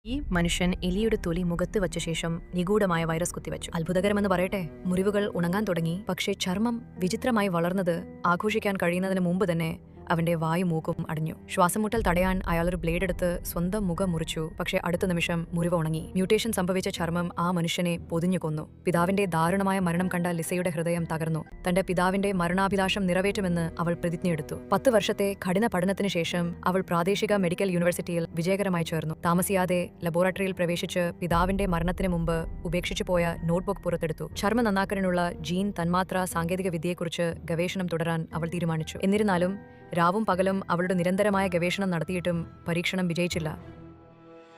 ഈ മനുഷ്യൻ എലിയുടെ തൊലി മുഖത്ത് വച്ച ശേഷം നിഗൂഢമായ വൈറസ് കുത്തിവച്ചു. അത്ഭുതകരമെന്ന് പറയട്ടെ, മുറിവുകൾ ഉണങ്ങാൻ തുടങ്ങി. പക്ഷേ ചർമ്മം വിചിത്രമായി വളർന്നത് ആഘോഷിക്കാൻ കഴിയുന്നതിന് മുമ്പ് തന്നെ അവന്റെ വായു മൂക്കും അടഞ്ഞു. ശ്വാസമുട്ടൽ തടയാൻ അയാൾ ഒരു ബ്ലേഡ് എടുത്ത് സ്വന്തം മുഖം മുറിച്ചു. പക്ഷേ അടുത്ത നിമിഷം മുറിവ് ഉണങ്ങി. മ്യൂട്ടേഷൻ സംഭവിച്ച ചർമ്മം ആ മനുഷ്യനെ പൊതിഞ്ഞു കൊന്നു. പിതാവിന്റെ ദാരുണമായ മരണം കണ്ട ലിസയുടെ ഹൃദയം തകർന്നു. തന്റെ പിതാവിന്റെ മരണാഭിലാഷം നിറവേറ്റുമെന്ന് അവൾ പ്രതിജ്ഞയെടുത്തു. 10 വർഷത്തെ കഠിന പഠനത്തിന് ശേഷം അവൾ പ്രാദേശിക മെഡിക്കൽ യൂണിവേഴ്സിറ്റിയിൽ വിജയകരമായി ചേർന്നു. താമസിയാതെ ലബോറട്ടറിയിൽ പ്രവേശിച്ച് പിതാവിന്റെ മരണത്തിന് മുമ്പ് ഉപേക്ഷിച്ചു പോയ നോട്ട്ബുക്ക് പുറത്തെടുത്തു. ചർമ്മം നന്നാക്കാനുള്ള ജീൻ തന്മാത്ര സാങ്കേതിക വിദ്യയെക്കുറിച്ച് ഗവേഷണം തുടരാൻ അവൾ തീരുമാനിച്ചു. എന്നിരുന്നാലും രാവും പകലും അവളുടെ നിരന്തരമായ ഗവേഷണം നടത്തിയിട്ടും പരീക്ഷണം വിജയിച്ചില്ല.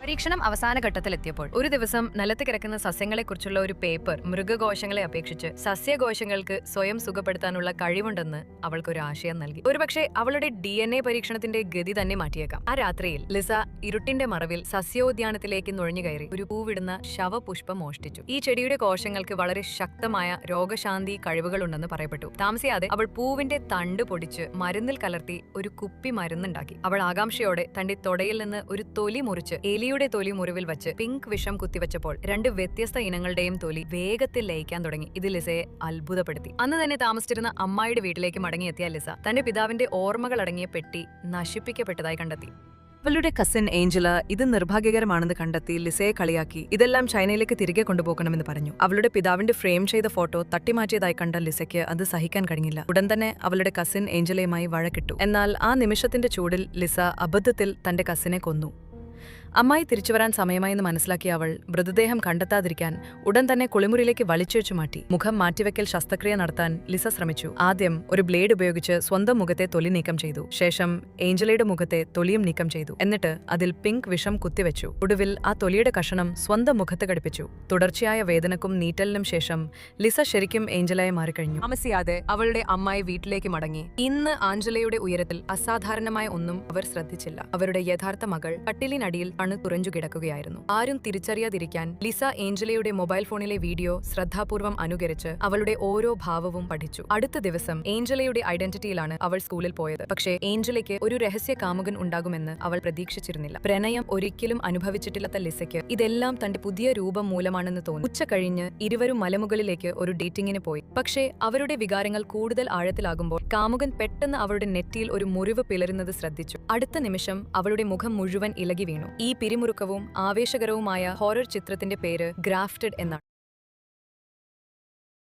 പരീക്ഷണം അവസാന ഘട്ടത്തിലെത്തിയപ്പോൾ ഒരു ദിവസം നിലത്ത് കിടക്കുന്ന സസ്യങ്ങളെക്കുറിച്ചുള്ള ഒരു പേപ്പർ മൃഗകോശങ്ങളെ അപേക്ഷിച്ച് സസ്യകോശങ്ങൾക്ക് സ്വയം സുഖപ്പെടുത്താനുള്ള കഴിവുണ്ടെന്ന് അവൾക്കൊരു ആശയം നൽകി. ഒരുപക്ഷെ അവളുടെ DNA പരീക്ഷണത്തിന്റെ ഗതി തന്നെ മാറ്റിയേക്കാം. ആ രാത്രിയിൽ ലിസ ഇരുട്ടിന്റെ മറവിൽ സസ്യോദ്യാനത്തിലേക്ക് നുഴഞ്ഞുകയറി ഒരു പൂവിടുന്ന ശവപുഷ്പം മോഷ്ടിച്ചു. ഈ ചെടിയുടെ കോശങ്ങൾക്ക് വളരെ ശക്തമായ രോഗശാന്തി കഴിവുകളുണ്ടെന്ന് പറയപ്പെട്ടു. താമസിയാതെ അവൾ പൂവിന്റെ തണ്ട് പൊടിച്ച് മരുന്നിൽ കലർത്തി ഒരു കുപ്പി മരുന്നുണ്ടാക്കി. അവൾ ആകാംക്ഷയോടെ തന്റെ തൊടയിൽ നിന്ന് ഒരു തൊലി മുറിച്ച് എലിയുടെ തൊലി മുറിവിൽ വച്ച് പിങ്ക് വിഷം കുത്തിവച്ചപ്പോൾ 2 വ്യത്യസ്ത ഇനങ്ങളുടെയും തൊലി വേഗത്തിൽ ലയിക്കാൻ തുടങ്ങി. ഇത് ലിസയെ അത്ഭുതപ്പെടുത്തി. അന്ന് തന്നെ താമസിച്ചിരുന്ന അമ്മായിയുടെ വീട്ടിലേക്ക് മടങ്ങിയെത്തിയ ലിസ തന്റെ പിതാവിന്റെ ഓർമ്മകൾ അടങ്ങിയ പെട്ടി നശിപ്പിക്കപ്പെട്ടതായി കണ്ടെത്തി. അവളുടെ കസിൻ ഏഞ്ചല ഇത് നിർഭാഗ്യകരമാണെന്ന് കണ്ടെത്തി ലിസയെ കളിയാക്കി ഇതെല്ലാം ചൈനയിലേക്ക് തിരികെ കൊണ്ടുപോകണമെന്ന് പറഞ്ഞു. അവളുടെ പിതാവിന്റെ ഫ്രെയിം ചെയ്ത ഫോട്ടോ തട്ടിമാറ്റിയതായി കണ്ട ലിസയ്ക്ക് അത് സഹിക്കാൻ കഴിഞ്ഞില്ല. ഉടൻ തന്നെ അവളുടെ കസിൻ ഏഞ്ചലയുമായി വഴക്കിട്ടു. എന്നാൽ ആ നിമിഷത്തിന്റെ ചൂടിൽ ലിസ അബദ്ധത്തിൽ തന്റെ കസിനെ കൊന്നു. അമ്മായി തിരിച്ചുവരാൻ സമയമായെന്ന് മനസ്സിലാക്കിയ അവൾ മൃതദേഹം കണ്ടെത്താതിരിക്കാൻ ഉടൻ തന്നെ കുളിമുറിയിലേക്ക് വലിച്ചിഴച്ചു മാറ്റി. മുഖം മാറ്റിവെക്കൽ ശസ്ത്രക്രിയ നടത്താൻ ലിസ ശ്രമിച്ചു. ആദ്യം ഒരു ബ്ലേഡ് ഉപയോഗിച്ച് സ്വന്തം മുഖത്തെ തൊലി നീക്കം ചെയ്തു. ശേഷം ഏഞ്ചലയുടെ മുഖത്തെ തൊലിയും നീക്കം ചെയ്തു. എന്നിട്ട് അതിൽ പിങ്ക് വിഷം കുത്തിവെച്ചു. ഒടുവിൽ ആ തൊലിയുടെ കഷണം സ്വന്തം മുഖത്ത് ഘടിപ്പിച്ചു. തുടർച്ചയായ വേദനക്കും നീറ്റലിനും ശേഷം ലിസ ശരിക്കും ഏഞ്ചലയെ മാറിക്കഴിഞ്ഞു. താമസിയാതെ അവളുടെ അമ്മായി വീട്ടിലേക്ക് മടങ്ങി. ഇന്ന് ആഞ്ചലയുടെ ഉയരത്തിൽ അസാധാരണമായ ഒന്നും അവർ ശ്രദ്ധിച്ചില്ല. അവരുടെ യഥാർത്ഥ മകൾ കട്ടിലിനടിയിൽ തുറഞ്ഞു കിടക്കുകയായിരുന്നു. ആരും തിരിച്ചറിയാതിരിക്കാൻ ലിസ ഏഞ്ചലയുടെ മൊബൈൽ ഫോണിലെ വീഡിയോ ശ്രദ്ധാപൂർവം അനുകരിച്ച് അവളുടെ ഓരോ ഭാവവും പഠിച്ചു. അടുത്ത ദിവസം ഏഞ്ചലയുടെ ഐഡന്റിറ്റിയിലാണ് അവൾ സ്കൂളിൽ പോയത്. പക്ഷേ ഏഞ്ചലയ്ക്ക് ഒരു രഹസ്യ കാമുകൻ ഉണ്ടാകുമെന്ന് അവൾ പ്രതീക്ഷിച്ചിരുന്നില്ല. പ്രണയം ഒരിക്കലും അനുഭവിച്ചിട്ടില്ലാത്ത ലിസയ്ക്ക് ഇതെല്ലാം തന്റെ പുതിയ രൂപം മൂലമാണെന്ന് തോന്നി. ഉച്ച കഴിഞ്ഞ് ഇരുവരും മലമുകളിലേക്ക് ഒരു ഡേറ്റിംഗിന് പോയി. പക്ഷേ അവരുടെ വികാരങ്ങൾ കൂടുതൽ ആഴത്തിലാകുമ്പോൾ കാമുകൻ പെട്ടെന്ന് അവളുടെ നെറ്റിയിൽ ഒരു മുറിവ് പിളരുന്നത് ശ്രദ്ധിച്ചു. അടുത്ത നിമിഷം അവളുടെ മുഖം മുഴുവൻ ഇളകി വീണു. ഈ പിരിമുറുക്കവും ആവേശകരവുമായ ഹൊറർ ചിത്രത്തിന്റെ പേര് ഗ്രാഫ്റ്റഡ് എന്നാണ്.